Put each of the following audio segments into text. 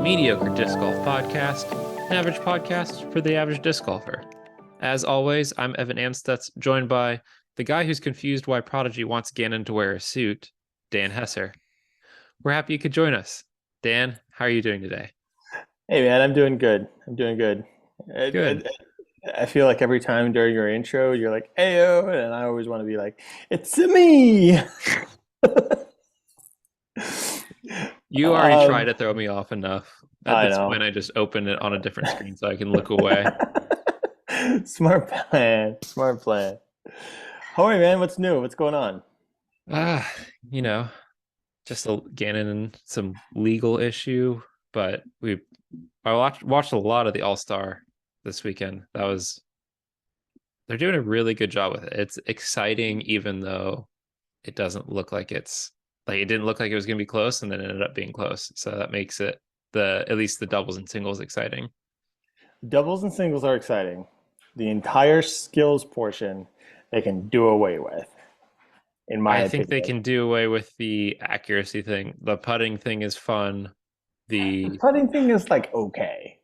Mediocre Disc Golf Podcast, an average podcast for the average disc golfer. As always, I'm Evan Amstutz, joined by the guy who's confused why Prodigy wants Gannon to wear a suit, Dan Hesser. We're happy you could join us. Dan, how are you doing today? Hey man, I'm doing good. I'm doing good. Good. I feel like every time during your intro, you're like, "Ayo," and I always want to be like, "It's me." You already tried to throw me off enough. At I this know. point, I just open it on a different screen so I can look away. Smart plan. Smart plan. How are you, man? What's new? What's going on? Ah, you know, just a Gannon and some legal issue, but I watched a lot of the All-Star this weekend. They're doing a really good job with it. It's exciting, even though it doesn't look like it didn't look like it was going to be close, and then it ended up being close. So that makes it at least the doubles and singles exciting. Doubles and singles are exciting. The entire skills portion they can do away with, in my I think they opinion. can do away with the accuracy thing. The putting thing is fun. The The putting thing is like okay.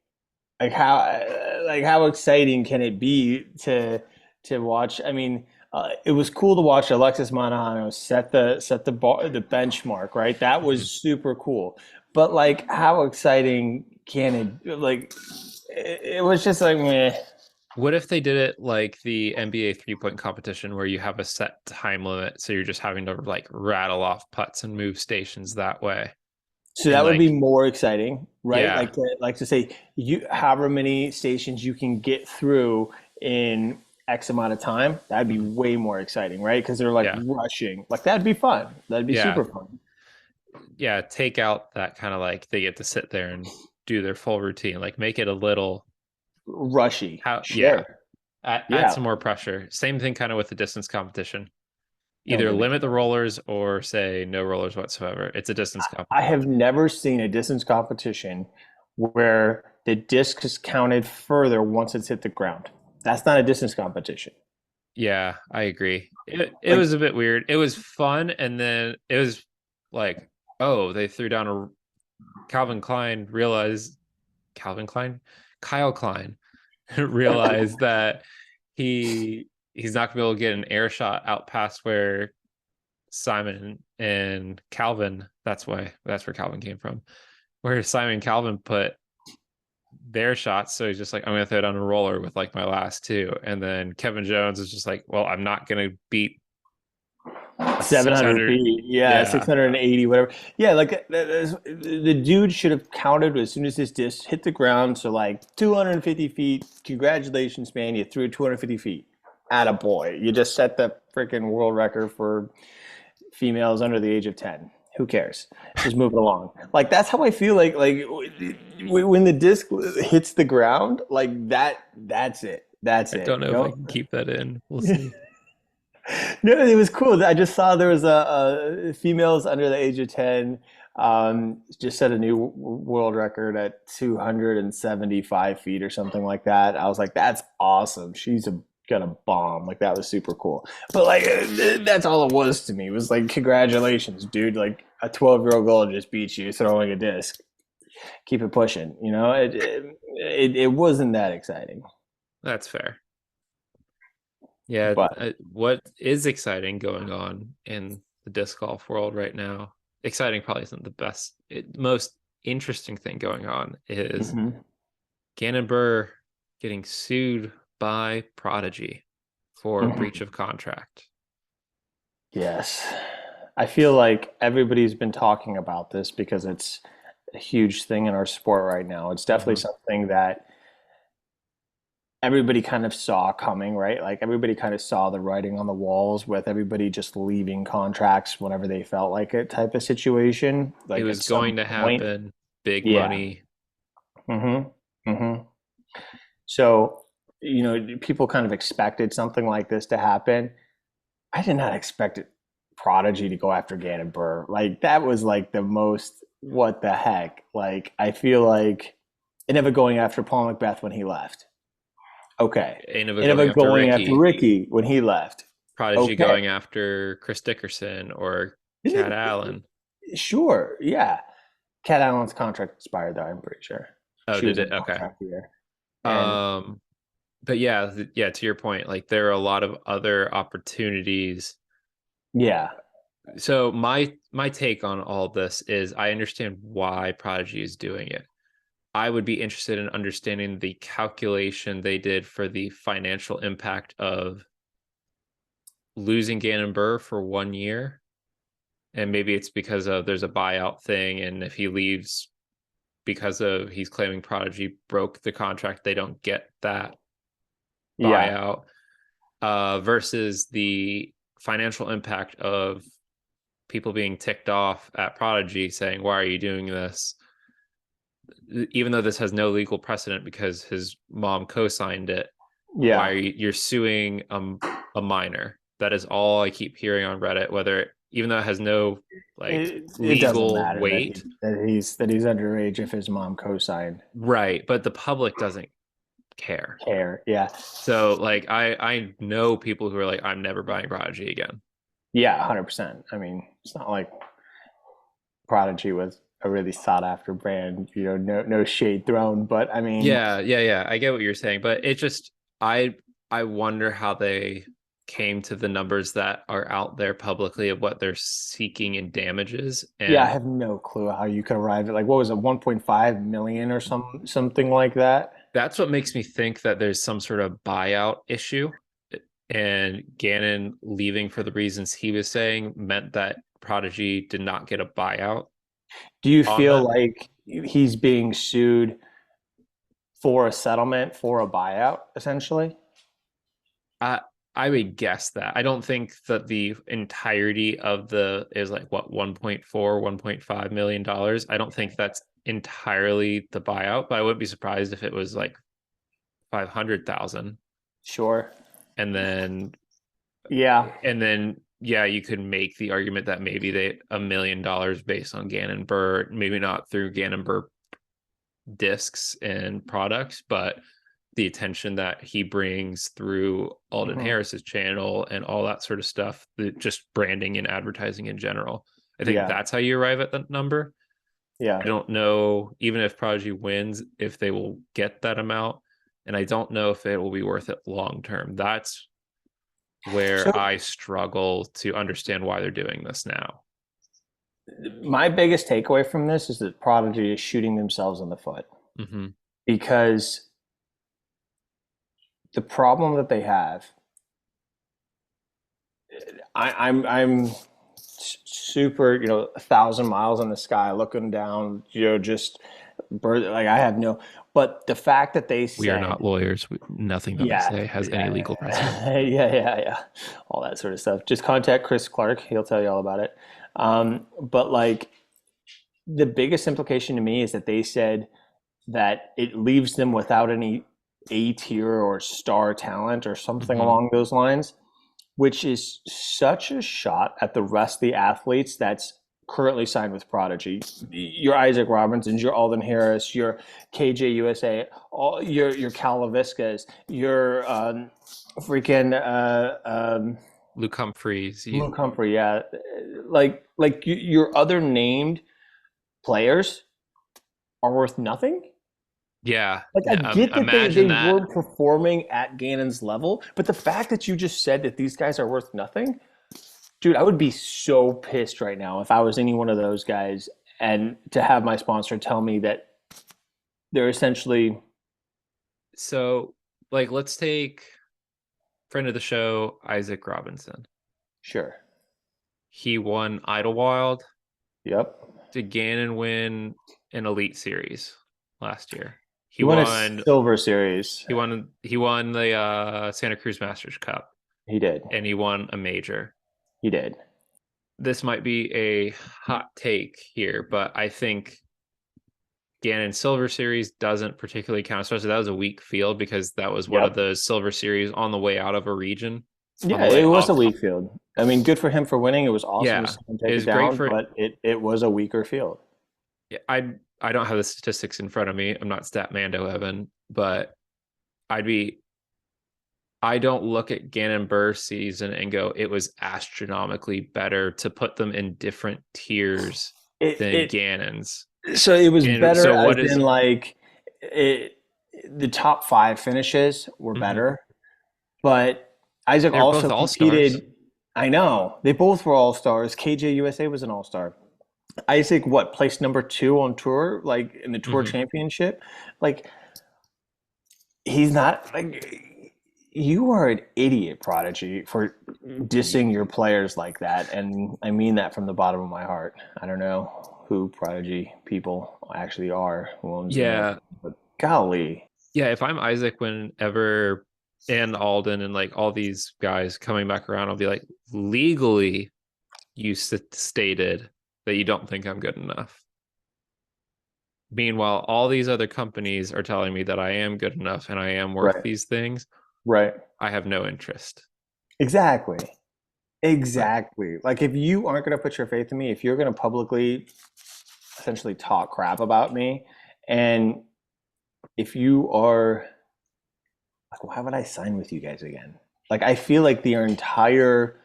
How exciting can it be to watch? I mean, it was cool to watch Alexis Montano set the bar, the benchmark, right? That was super cool. But like, how exciting can it? Like, it was just like meh. What if they did it like the NBA 3-point competition where you have a set time limit, so you're just having to like rattle off putts and move stations that way? So And that would be like, more exciting, right? yeah, Like to say you however many stations you can get through in X amount of time. That'd be way more exciting, right? Because they're like yeah, rushing. Like that'd be fun. That'd be yeah, super fun. yeah. Take out that kind of like they get to sit there and do their full routine. Like make it a little Rushy. yeah. Sure. Add Yeah. some more pressure. Same thing kind of with the distance competition. Don't Either get me limit the started. rollers or say no rollers whatsoever. It's a distance I competition. have never seen a distance competition where the disc is counted further once it's hit the ground. That's not a distance competition. Yeah, I agree. It Like was a bit weird. It was fun, and then it was like, oh, they threw down a Calvin Klein realized Calvin Klein, Kyle Klein realized that he's not gonna be able to get an air shot out past where Simon and Calvin. That's where Calvin came from. Where Simon and Calvin put their shots. So he's just like, I'm gonna throw down a roller with like my last two. And then Kevin Jones is just like, well, I'm not gonna beat a 700 600. feet, yeah, Yeah. 680, whatever. Yeah, like the dude should have counted as soon as this disc hit the ground. So like 250 feet. Congratulations, man! You threw 250 feet. At a boy, you just set the freaking world record for females under the age of 10. Who cares? Just move it along. Like that's how I feel like when the disc hits the ground, like that. That's it. That's I it. don't know if I Don't. can keep that in. We'll see. No, it was cool. I just saw there was a females under the age of 10 just set a new world record at 275 feet or something like that. I was like, that's awesome. She's gonna bomb. Like that was super cool. But like that's all it was to me. It was like, congratulations, dude. Like a 12-year-old girl just beat you throwing a disc. Keep it pushing. It wasn't that exciting. That's fair. Yeah. But What is exciting going on in the disc golf world right now? Exciting probably isn't the most interesting thing going on is mhm. Gannon Buhr getting sued by Prodigy for breach Mhm. of contract. Yes. I feel like everybody's been talking about this because it's a huge thing in our sport right now. It's definitely Hmm. something that everybody kind of saw coming, right? Like everybody kind of saw the writing on the walls with everybody just leaving contracts whenever they felt like it type of situation. It Like was at some going to point, happen. Big yeah. money. Mm-hmm. Mm-hmm. So, people kind of expected something like this to happen. I did not expect it, Prodigy to go after Gannon Buhr. Like that was like the most what the heck. Like I feel like it never going after Paul Macbeth when he left. Okay. Ain't of it It going never after going after Ricky. Ricky when he left. Prodigy Okay. going after Chris Dickerson or Is Cat Allen. it sure? Yeah. Cat Allen's contract expired though, I'm pretty sure. Oh, She did was in it? Okay. contract year. And Um, but yeah, yeah, to your point, like there are a lot of other opportunities. yeah, So my take on all this is I understand why Prodigy is doing it. I would be interested in understanding the calculation they did for the financial impact of losing Gannon Buhr for 1 year. And maybe it's because of there's a buyout thing, and if he leaves because of he's claiming Prodigy broke the contract, they don't get that yeah, buyout. Versus the financial impact of people being ticked off at Prodigy saying, "Why are you doing this?" Even though this has no legal precedent because his mom co-signed it. Why yeah. are you're suing a minor? That is all I keep hearing on Reddit. Whether even though it has no like It doesn't legal matter that weight, he's underage if his mom co-signed. right? But the public doesn't care. Care, yeah, So like I know people who are like, I'm never buying Prodigy again. yeah, 100%. I mean, it's not like Prodigy was a really sought after brand, no shade thrown, but I mean, Yeah. I get what you're saying, but it just I wonder how they came to the numbers that are out there publicly of what they're seeking in damages. yeah, I And have no clue how you could arrive at like what was it, 1.5 million or something like that. that's what makes me think that there's some sort of buyout issue. And Gannon leaving for the reasons he was saying meant that Prodigy did not get a buyout Do you on feel that. like he's being sued for a settlement for a buyout, essentially? I I would guess that. I don't think that the entirety of the is like what 1.4, 1.5 million dollars. I don't think that's entirely the buyout, but I wouldn't be surprised if it was like 500,000. Sure. And then Yeah. yeah, you could make the argument that maybe they $1 million based on Gannon Buhr, maybe not through Gannon Buhr discs and products, but the attention that he brings through Alden Hmm. Harris's channel and all that sort of stuff, just branding and advertising in general. I think Yeah. that's how you arrive at the number. Yeah. I don't know, even if Prodigy wins, if they will get that amount. And I don't know if it will be worth it long term. That's where So I struggle to understand why they're doing this now. my biggest takeaway from this is that Prodigy is shooting themselves in the foot Mm-hmm. because the problem that they have, I'm super, 1,000 miles in the sky looking down, just bird, like I have no, but the fact that they We are said, not lawyers. Nothing that we yeah, say has any legal precedent. yeah, all that sort of stuff. Just contact Chris Clark; he'll tell you all about it. But like the biggest implication to me is that they said that it leaves them without any A tier or star talent or something Mm-hmm. along those lines, which is such a shot at the rest of the athletes that's currently signed with Prodigy. Your Isaac Robinsons, your Alden Harris, your KJ USA, all your Cal Laviscas, your freaking Luke Humphreys, you, Luke Humphrey, yeah, your other named players are worth nothing. yeah. Like I get that they Imagine that. weren't performing at Gannon's level, but the fact that you just said that these guys are worth nothing, dude, I would be so pissed right now if I was any one of those guys and to have my sponsor tell me that they're essentially So, like, let's take friend of the show, Isaac Robinson. sure. He won Idlewild. Yep. Did Gannon win an Elite Series last year? He He won a won. silver series. He won the Santa Cruz Masters Cup, He did. and he won a major. He did. This might be a hot take here, but I think Gannon Silver Series doesn't particularly count, especially that was a weak field because that was one of Yep. those Silver Series on the way out of a region, on Yeah, the it way was a up. weak field. I mean, good for him for winning. It was awesome to Yeah, see him it take it was great down, for. but it was a weaker field. Yeah, I don't have the statistics in front of me. I'm not Statmando Evan, but I'd be. I don't look at Gannon Burr's season and go, it was astronomically better to put them in different tiers It than it Gannon's. So it was And better so as what is in like it, the top five finishes were mhm. better, but Isaac They're both also all-stars. competed. I know they both were all stars. KJ USA was an all star. Isaac, what, placed number two on tour, like in the tour Hmm. championship? Like he's not like you are an idiot, Prodigy, for dissing your players like that, and I mean that from the bottom of my heart. I don't know who Prodigy people actually are, who owns them, Yeah. but golly, Yeah, if I'm Isaac whenever and Alden and like all these guys coming back around, I'll be like, legally, you stated that you don't think I'm good enough. Meanwhile, all these other companies are telling me that I am good enough and I am worth right, these things. right, I have no interest. exactly, But exactly. Like if you aren't going to put your faith in me, if you're going to publicly essentially talk crap about me, and if you are like, why would I sign with you guys again? Like, I feel like the entire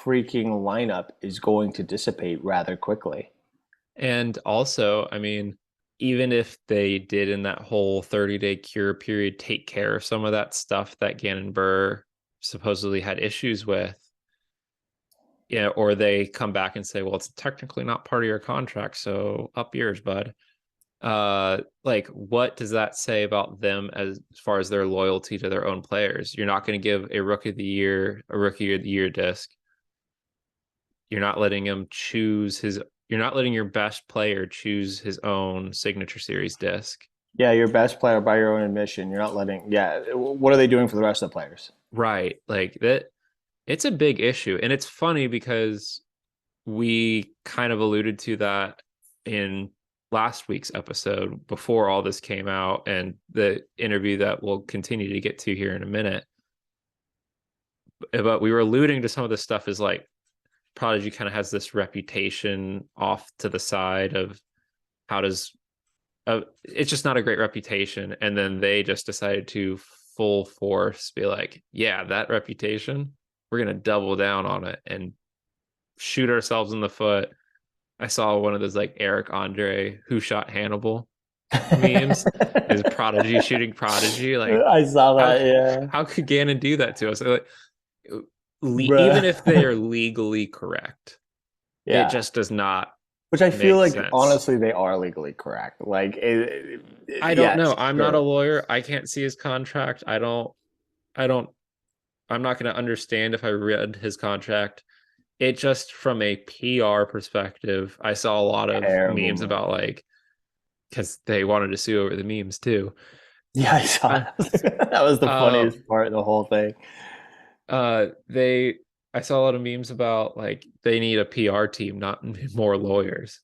freaking lineup is going to dissipate rather quickly. and also, I mean, even if they did in that whole 30-day cure period take care of some of that stuff that Gannon Buhr supposedly had issues with, yeah, or they come back and say, well, it's technically not part of your contract, so up yours, bud. Like what does that say about them as far as their loyalty to their own players? You're not going to give a rookie of the year disc. You're not letting him choose his you're not letting your best player choose his own signature series disc. Yeah, your best player by your own admission. You're not letting, yeah. What are they doing for the rest of the players? Right. Like that it's a big issue. And it's funny because we kind of alluded to that in last week's episode before all this came out and the interview that we'll continue to get to here in a minute. But we were alluding to some of this stuff is like Prodigy kind of has this reputation off to the side of how does it's just not a great reputation. And then they just decided to full force be like, yeah, that reputation, we're going to double down on it and shoot ourselves in the foot. I saw one of those like Eric Andre who shot Hannibal memes is Prodigy shooting Prodigy. Like I saw how that, yeah. how could Gannon do that to us? Like, Bruh. even if they are legally correct, it Yeah. just does not Which I feel make like, sense. honestly, they are legally correct. Like, I don't know. yes, I'm not a sure. lawyer. I can't see his contract. I don't I'm not going to understand if I read his contract. It just from a PR perspective, I saw a lot of Terrible memes about move. like because they wanted to sue over the memes too. Yeah, I saw Uh, that. That was the uh, funniest part of the whole thing. they I saw a lot of memes about like they need a PR team, not more lawyers,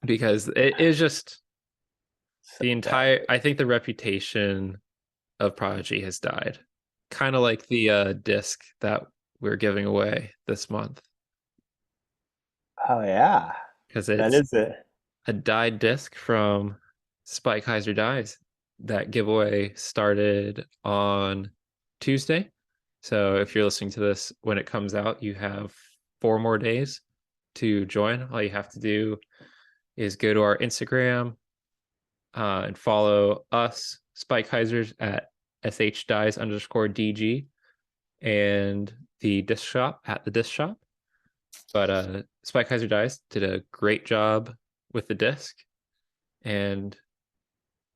because it is just So the entire. bad. I think the reputation of Prodigy has died, kind of like the disc that we're giving away this month, Oh yeah, because that it's is it. a dyed disc from Spike Heiser Dies. That giveaway started on Tuesday. So if you're listening to this when it comes out, you have 4 more days to join. All you have to do is go to our Instagram and follow us, Spike Heisers, at shdies_DG and the disc shop at the disc shop. But Spike Heiser Dies did a great job with the disc, and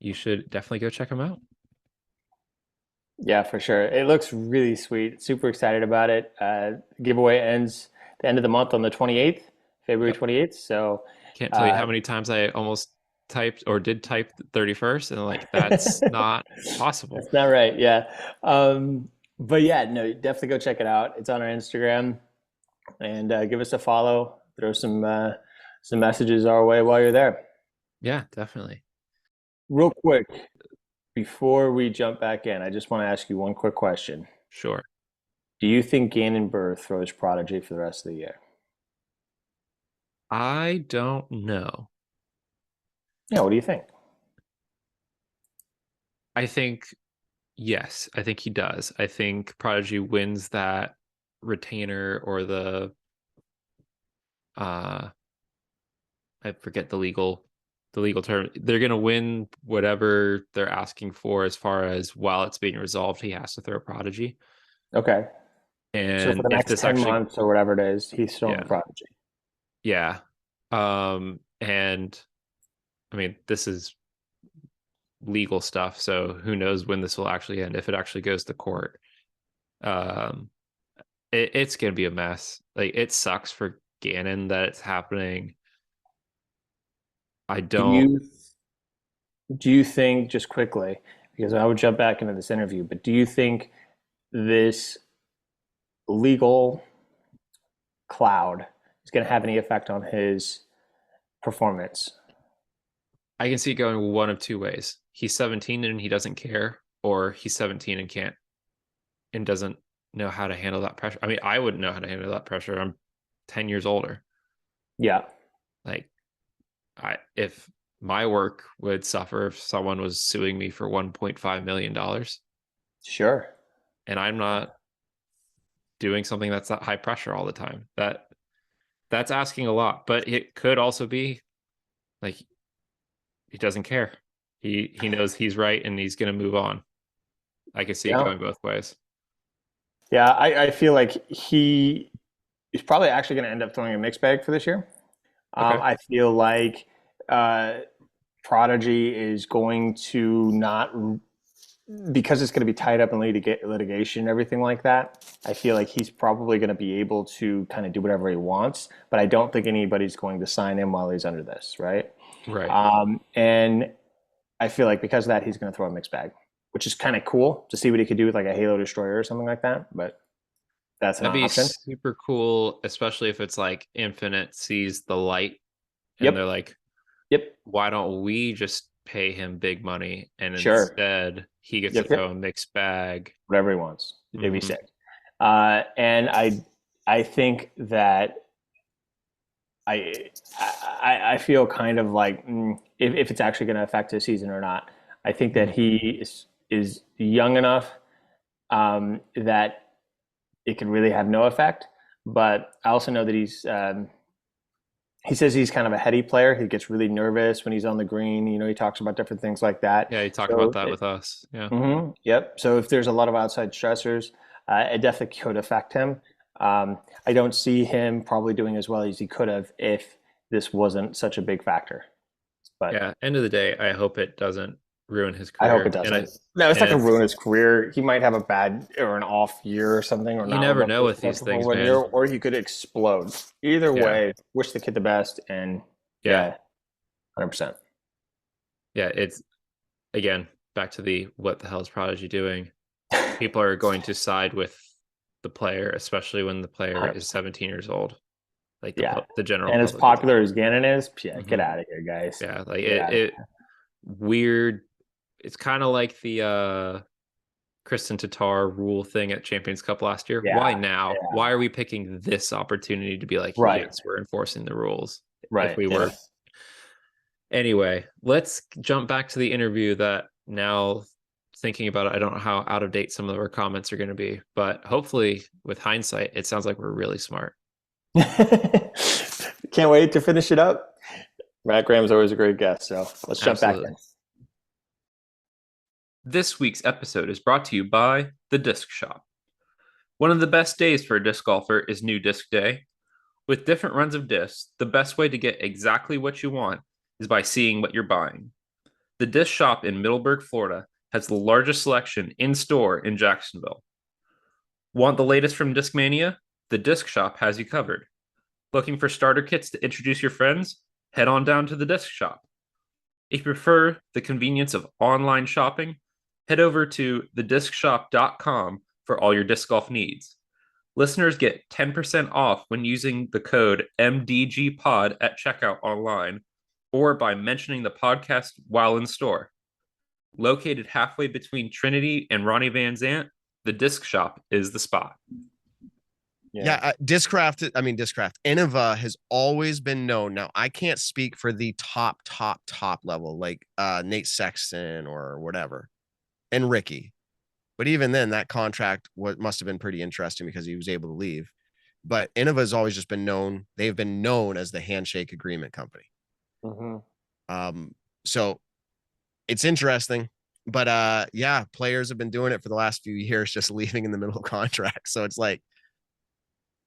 you should definitely go check them out. Yeah, for sure. It looks really sweet. Super excited about it. Giveaway ends the end of the month on the 28th, February Yep. 28th. So, Can't tell you uh, how many times I almost typed or did type 31st, and like that's not possible. that's not right. Yeah. But yeah, no, definitely go check it out. It's on our Instagram, and give us a follow. Throw some messages our way while you're there. Yeah, definitely. Real quick, before we jump back in, I just want to ask you one quick question. Sure. Do you think Gannon Buhr throws Prodigy for the rest of the year? I don't know. Yeah, what do you think? I think yes, I think he does. I think Prodigy wins that retainer or the uh I forget the legal the legal term. They're going to win whatever they're asking for as far as while it's being resolved, he has to throw Prodigy. Okay. So for And the if next this 10 actually, months or whatever it is, he's still in yeah, Prodigy. yeah. And I mean, this is legal stuff, so who knows when this will actually end if it actually goes to court. Um, it's gonna be a mess. Like it sucks for Gannon that it's happening. I Do don't. you do you think, just quickly, because I would jump back into this interview, but do you think this legal cloud is going to have any effect on his performance? I can see it going one of two ways. He's 17 and he doesn't care, or he's 17 and can't and doesn't know how to handle that pressure. I mean, I wouldn't know how to handle that pressure. I'm 10 years older. Yeah, Like if my work would suffer if someone was suing me for 1.5 million dollars sure. and I'm not doing something that's that high pressure all the time. That's asking a lot, but it could also be like he doesn't care. He knows he's right and he's going to move on. I can see it Yeah. going both ways. Yeah, I feel like he is probably actually going to end up throwing a mixed bag for this year. Okay. I feel like uh, Prodigy is going to not, because it's going to be tied up in litigation and everything like that. I feel like he's probably going to be able to kind of do whatever he wants, but I don't think anybody's going to sign him while he's under this, right? Right. And I feel like because of that, he's going to throw a mixed bag, which is kind of cool to see what he could do with like a Halo Destroyer or something like that. But that's an That'd be option. super cool, especially if it's like Infinite sees the light and they're Yep. like, Yep. why don't we just pay him big money and Sure. instead he gets to Yep. throw Yep. a mixed bag? Whatever he wants. It'd be Mm-hmm. sick. And I think that I I feel kind of like if it's actually going to affect his season or not. I think that Mm-hmm. he is young enough that it could really have no effect. But I also know that he says he's kind of a heady player. He gets really nervous when he's on the green. You know, he talks about different things like that. Yeah, he talked about So, that with us. Yeah. yep. So if there's a lot of outside stressors, it definitely could affect him. I don't see him probably doing as well as he could have if this wasn't such a big factor. But Yeah. End of the day, I hope it doesn't ruin his I hope it career. doesn't. No, it's not And going to it's ruin his career. He might have a bad or an off year or something, or you not live never up to know his with these potential for things, 1 year, man. or he could explode. Either Yeah. way, wish the kid the best. And Yeah. yeah, 100%. Yeah. It's again back to the what the hell is Prodigy doing? People are going to side with the player, especially when the player is 100%. 17 years old. Like Yeah. the general And as public isn't. popular as Gannon is, yeah, get Hmm. out of here, guys. Yeah, like Get out of it weird. It's kind of like the Kristen Tatar rule thing at Champions Cup last year. here. Why Yeah. now? Yeah. Why are we picking this opportunity to be like, Right. yes, we're enforcing the rules? If Right. we Yeah. were anyway, let's jump back to the interview that now thinking about it, I don't know how out of date some of our comments are going to be, but hopefully with hindsight, it sounds like we're really smart. Can't wait to finish it up. Matt Graham's always a great guest, so let's jump back Absolutely. in. This week's episode is brought to you by The Disc Shop. One of the best days for a disc golfer is New Disc Day. With different runs of discs, the best way to get exactly what you want is by seeing what you're buying. The Disc Shop in Middleburg, Florida has the largest selection in store in Jacksonville. Want the latest from Discmania? The Disc Shop has you covered. Looking for starter kits to introduce your friends? Head on down to the Disc Shop. If you prefer the convenience of online shopping, head over to thediscshop.com for all your disc golf needs. Listeners get 10% off when using the code MDGPOD at checkout online or by mentioning the podcast while in store. Located halfway between Trinity and Ronnie Van Zant, the Disc Shop is the spot. Yeah, Discraft. I mean, Discraft. Innova has always been known. Now, I can't speak for the top level, like Nate Sexton or whatever, and Ricky. But even then, that contract must have been pretty interesting because he was able to leave. But Innova has always just been known. They've been known as the handshake agreement company. Mm-hmm. So it's interesting. But yeah, players have been doing it for the last few years, just leaving in the middle of contracts. So it's like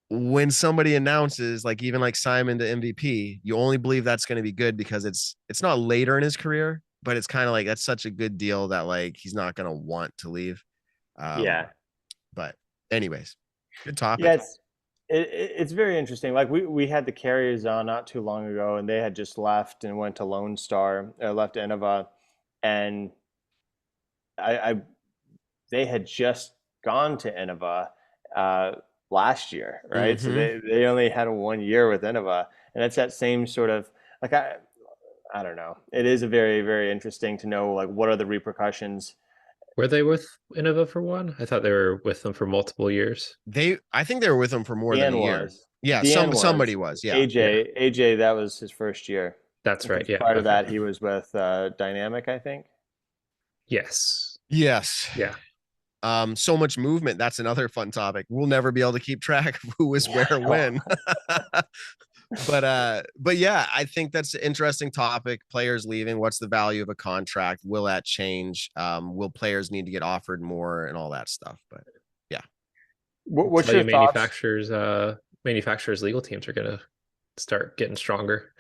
when somebody announces, like even like Simon to MVP, you only believe that's going to be good because it's not later in his career, but it's kind of like that's such a good deal that like he's not going to want to leave. Yeah. But anyways, good topic. Yeah, it's very interesting. Like we had the Carriers on not too long ago, and they had just left and went to Lone Star, left Innova, and I they had just gone to Innova uh, last year, right? So Mm-hmm. they only had 1 year with Innova, and it's that same sort of like I don't know. It is a very very interesting to know like what are the repercussions. Were they with Innova for one? I thought they were with them for multiple years. I think they were with him for more than a Deanne year. was. Yeah, Deanne somebody was. was. Yeah. Yeah, AJ, that was his first year. that's right. Because Yeah. prior to Okay. that, he was with Dynamic, I think. Yes. Yes. Yeah. So much movement. That's another fun topic. We'll never be able to keep track of who was Yeah, where no. when. But yeah, I think that's an interesting topic. Players leaving, what's the value of a contract? Will that change? Will players need to get offered more and all that stuff? But yeah. What's Tell your you thoughts? manufacturers legal teams are gonna start getting stronger.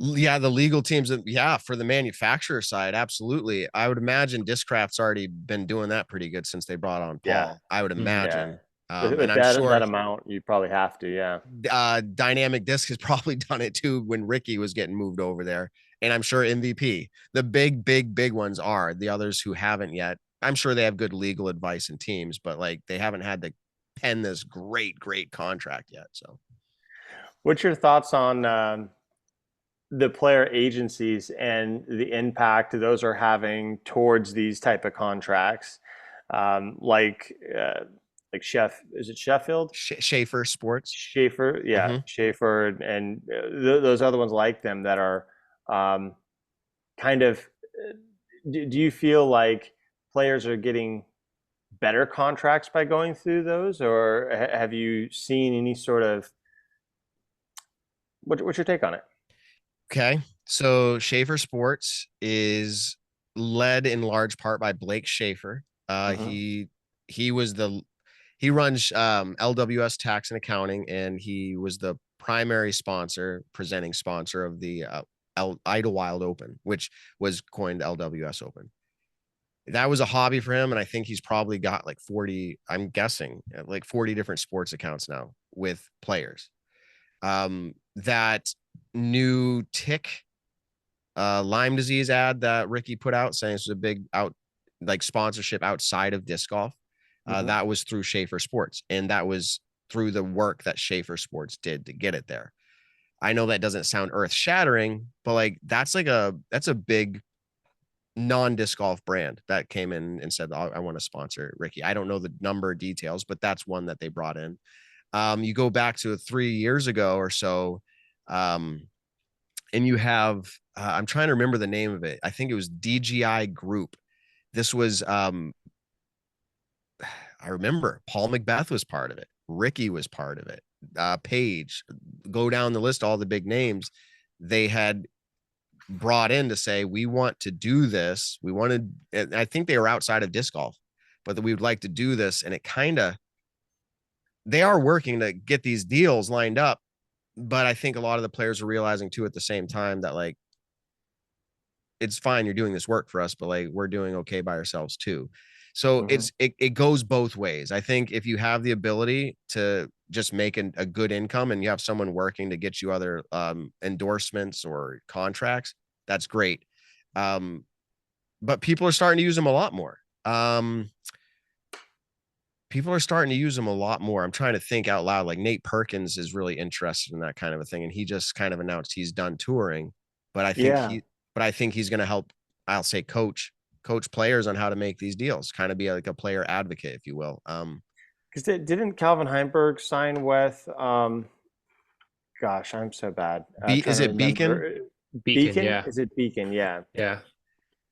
Yeah, the legal teams, yeah, for the manufacturer side, absolutely. I would imagine Discraft's already been doing that pretty good since they brought on Yeah, Paul. I would Mhm. yeah. imagine. And With I'm that sure amount, you probably have to. Yeah. Dynamic Disc has probably done it too when Ricky was getting moved over there. And I'm sure MVP. The big ones are the others who haven't yet. I'm sure they have good legal advice and teams, but like they haven't had to pen this great contract yet. So What's your thoughts on the player agencies and the impact those are having towards these type of contracts? Like Chef, is it Sheffield? Schaefer Sports. Schaefer, yeah, Mm-hmm. Schaefer, and those other ones like them that are um, kind of. Do you feel like players are getting better contracts by going through those, or have you seen any sort of what's your take on it? Okay. So Schaefer Sports is led in large part by Blake Schaefer. Hmm. He was the he runs LWS Tax and Accounting, and he was the primary sponsor, presenting sponsor of the Idlewild Open, which was coined LWS Open. That was a hobby for him, and I think he's probably got like 40. I'm guessing like 40 different sports accounts now with players. That new tick Lyme disease ad that Ricky put out saying this was a big out like sponsorship outside of disc golf. Hmm. That was through Schaefer Sports, and that was through the work that Schaefer Sports did to get it there. I know that doesn't sound earth shattering, but like that's a big non-disc golf brand that came in and said, I want to sponsor Ricky. I don't know the number details, but that's one that they brought in. You go back to 3 years ago or so, um, and you have I'm trying to remember the name of it. I think it was DGI Group. This was I remember Paul Macbeth was part of it. Ricky was part of it. Paige, go down the list, all the big names they had brought in to say, we want to do this. We wanted, and I think they were outside of disc golf, but that we would like to do this. And it kind of, they are working to get these deals lined up. But I think a lot of the players are realizing too at the same time that like, it's fine, you're doing this work for us, but like we're doing okay by ourselves too. So Hmm. it goes both ways. I think if you have the ability to just make a good income and you have someone working to get you other endorsements or contracts, that's great. Um, but people are starting to use them a lot more. People are starting to use them a lot more. I'm trying to think out loud. Like Nate Perkins is really interested in that kind of a thing, and he just kind of announced he's done touring. But I think Yeah, he, but I think he's going to help. I'll say coach players on how to make these deals, kind of be like a player advocate, if you will. because didn't Calvin Heimberg sign with? Gosh, I'm so bad. Trying Is to it Beacon? remember. Beacon, Beacon? yeah. Is it Beacon? Yeah. Yeah.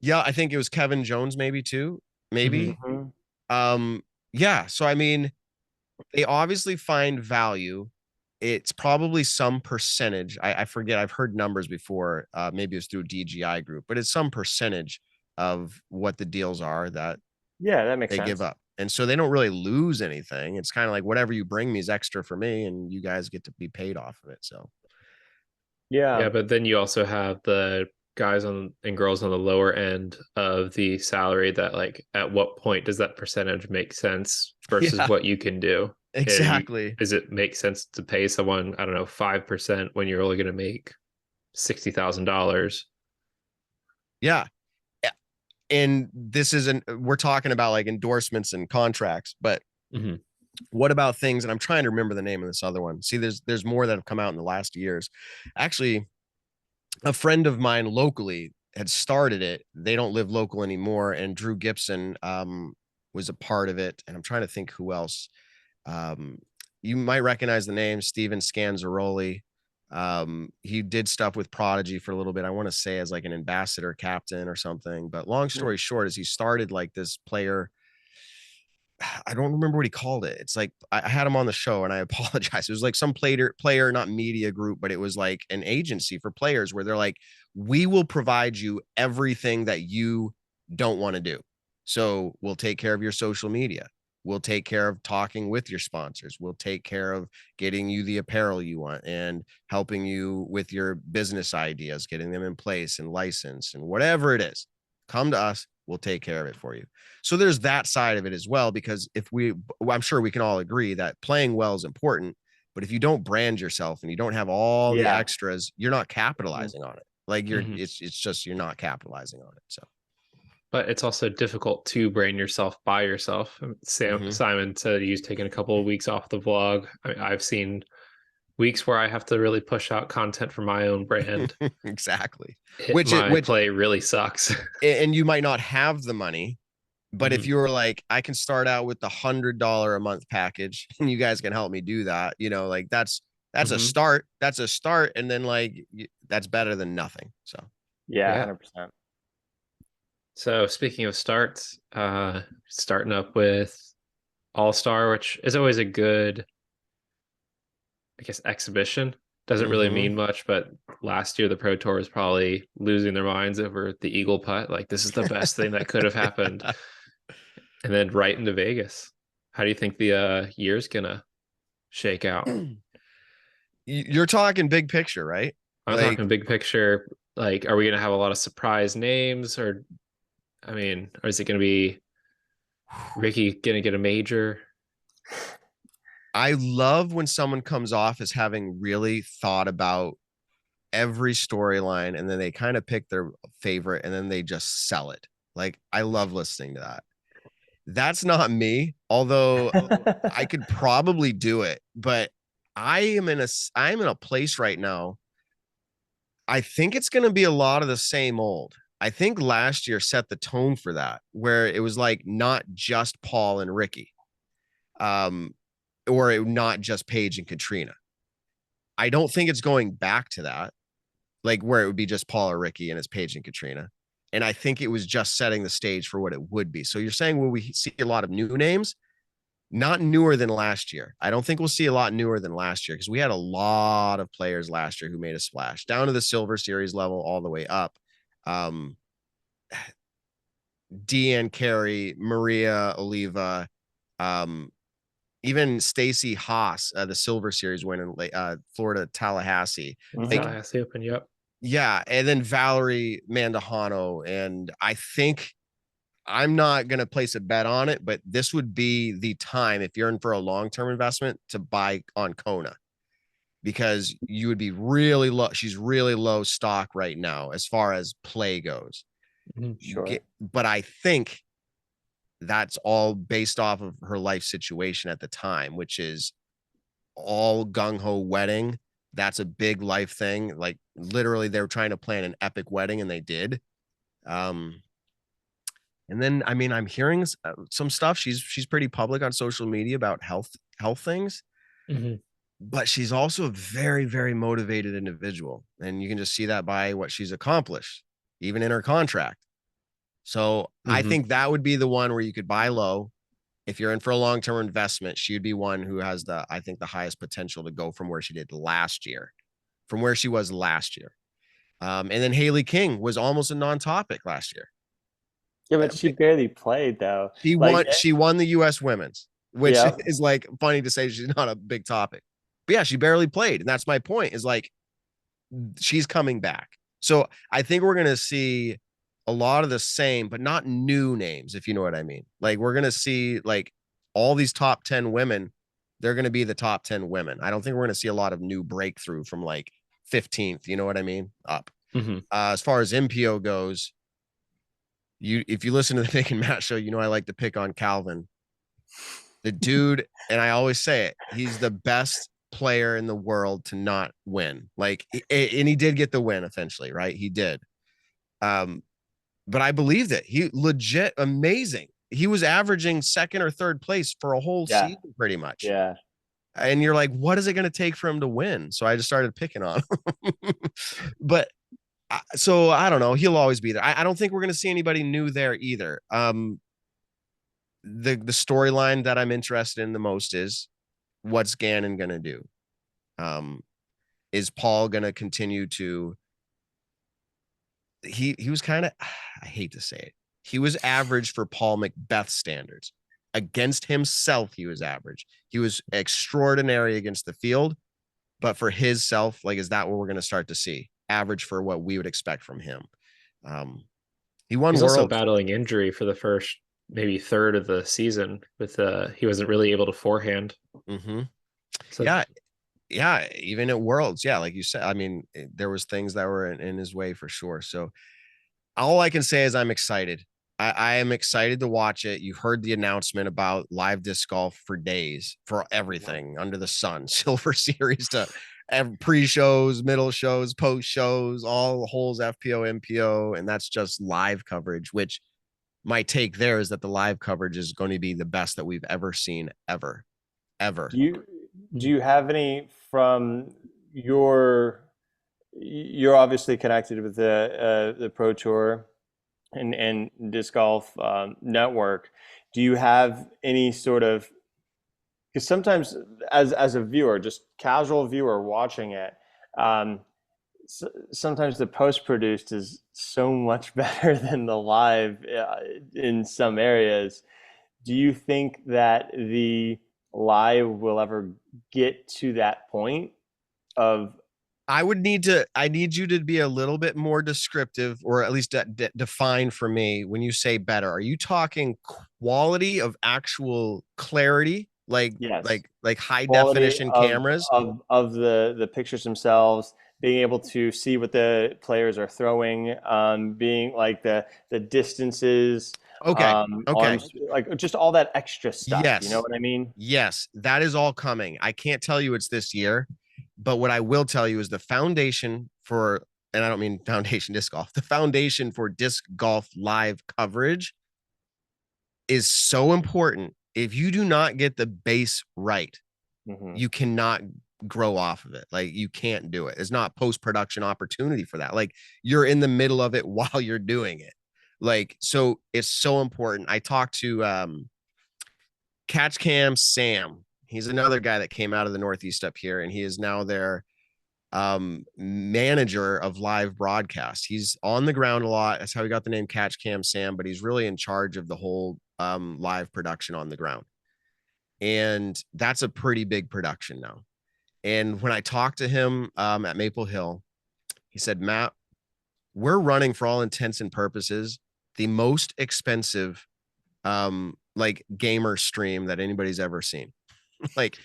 Yeah, I think it was Kevin Jones, maybe too. Hmm. Maybe. Hmm. Um, yeah. So I mean, they obviously find value it's probably some percentage. I forget. I've heard numbers before. Maybe it's through DGI group, but it's some percentage of what the deals are that that makes they sense. give up. And so they don't really lose anything. It's kind of like whatever you bring me is extra for me, and you guys get to be paid off of it. So Yeah, but then you also have the guys on and girls on the lower end of the salary that like at what point does that percentage make sense versus Yeah. what you can do? Exactly. Does it make sense to pay someone, I don't know, 5% when you're only going to make $60,000? Yeah. And this isn't, we're talking about like endorsements and contracts, but what about things, and I'm trying to remember the name of this other one. See, there's more that have come out in the last years. Actually, a friend of mine locally had started it. They don't live local anymore, and Drew Gibson was a part of it. And I'm trying to think who else. You might recognize the name Steven Scanzaroli. He did stuff with Prodigy for a little bit. I want to say as like an ambassador captain or something. But long story short, is he started like this player. I don't remember what he called it. It's like I had him on the show, and I apologize. It was like some player, not media group, but it was like an agency for players where they're like, we will provide you everything that you don't want to do. So we'll take care of your social media. We'll take care of talking with your sponsors. We'll take care of getting you the apparel you want and helping you with your business ideas, getting them in place and licensed and whatever it is. Come to us. We'll take care of it for you. So there's that side of it as well, because I'm sure we can all agree that playing well is important, but if you don't brand yourself and you don't have all the extras, you're not capitalizing on it. Like it's just, you're not capitalizing on it. So. But it's also difficult to brand yourself by yourself. Simon said he's taken a couple of weeks off the vlog. I've seen weeks where I have to really push out content for my own brand. Exactly. Which play really sucks. And you might not have the money, but if you were like, I can start out with the $100 a month package and you guys can help me do that, like that's a start. That's a start. And then like, that's better than nothing. So yeah. 100%. So speaking of starts, starting up with All-Star, which is always a good, I guess, exhibition. Doesn't really mean much, but last year the Pro Tour was probably losing their minds over the eagle putt. Like, this is the best thing that could have happened. And then right into Vegas. How do you think the year's gonna shake out? You're talking big picture, right? I'm talking big picture. Like, are we gonna have a lot of surprise names, or is it gonna be Ricky gonna get a major? I love when someone comes off as having really thought about every storyline and then they kind of pick their favorite and then they just sell it. Like, I love listening to that. That's not me, although I could probably do it, but I'm in a place right now. I think it's going to be a lot of the same old. I think last year set the tone for that, where it was like not just Paul and Ricky. Or not just Paige and Katrina. I don't think it's going back to that, like where it would be just Paul or Ricky and it's Paige and Katrina. And I think it was just setting the stage for what it would be. So you're saying, will we see a lot of new names? Not newer than last year. I don't think we'll see a lot newer than last year because we had a lot of players last year who made a splash down to the Silver Series level all the way up. Deanne Carey, Maria Oliva, even Stacy Haas, the Silver Series win in Florida, Tallahassee. Tallahassee Open, yep. Yeah, and then Valerie Mandujano. And I think, I'm not going to place a bet on it, but this would be the time, if you're in for a long-term investment, to buy on Kona, because you would be really low. She's really low stock right now as far as play goes. Sure. But I think that's all based off of her life situation at the time, which is all gung-ho wedding. That's a big life thing. Like, literally they were trying to plan an epic wedding and they did. And then, I'm hearing some stuff. She's pretty public on social media about health things, but she's also a very, very motivated individual. And you can just see that by what she's accomplished, even in her contract. So I think that would be the one where you could buy low if you're in for a long-term investment, she would be one who has I think the highest potential to go from where she did last year, from where she was last year. And then Haley King was almost a non-topic last year. Yeah, but she barely played though. She won the US women's, which yeah, is like funny to say she's not a big topic. But yeah, she barely played. And that's my point, is like she's coming back. So I think we're gonna see a lot of the same, but not new names, if you know what I mean. Like we're gonna see like all these top 10 women, they're gonna be the top 10 women. I don't think we're gonna see a lot of new breakthrough from like 15th, you know what I mean? Up. As far as MPO goes, if you listen to the Nick and Matt show, you know I like to pick on Calvin. The dude, and I always say it, he's the best player in the world to not win. Like, and he did get the win eventually, right? He did. But I believed it. He legit amazing. He was averaging second or third place for a whole season, pretty much. Yeah. And you're like, what is it going to take for him to win? So I just started picking on him. But so I don't know. He'll always be there. I don't think we're going to see anybody new there either. The storyline that I'm interested in the most is what's Gannon going to do? Is Paul going to continue to? He was kind of, I hate to say it, he was average for Paul Macbeth standards. Against himself, he was average. He was extraordinary against the field, but for his self, like, is that what we're going to start to see? Average for what we would expect from him. He won. He's also battling injury for the first maybe third of the season. With he wasn't really able to forehand. So, yeah, even at Worlds, like you said, I mean, there was things that were in his way for sure. So all I can say is I'm excited. I am excited to watch it. You heard the announcement about live disc golf for days, for everything under the sun, Silver Series to pre-shows, middle shows, post shows, all holes, FPO, MPO, and that's just live coverage, which my take there is that the live coverage is going to be the best that we've ever seen, ever. Do you have any from you're obviously connected with the Pro Tour and disc golf network. Do you have any sort of, because sometimes as a viewer, just casual viewer watching it, sometimes the post-produced is so much better than the live in some areas. Do you think that the live will ever get to that point of? I need you to be a little bit more descriptive, or at least define for me when you say better. Are you talking quality of actual clarity? Like, yes. like high Quality definition cameras of the pictures themselves, being able to see what the players are throwing, being like the distances, arms, like just all that extra stuff. Yes. You know what I mean? Yes, that is all coming. I can't tell you it's this year, but what I will tell you is the foundation for, and I don't mean foundation disc golf, the foundation for disc golf live coverage is so important. If you do not get the base right, you cannot grow off of it. Like, you can't do it. It's not post-production opportunity for that. Like, you're in the middle of it while you're doing it. Like, so it's so important. I talked to Catch Cam Sam. He's another guy that came out of the Northeast up here, and he is now their manager of live broadcast. He's on the ground a lot. That's how he got the name Catch Cam Sam, but he's really in charge of the whole live production on the ground. And that's a pretty big production now. And when I talked to him at Maple Hill, he said, Matt, we're running, for all intents and purposes, the most expensive like gamer stream that anybody's ever seen. Like,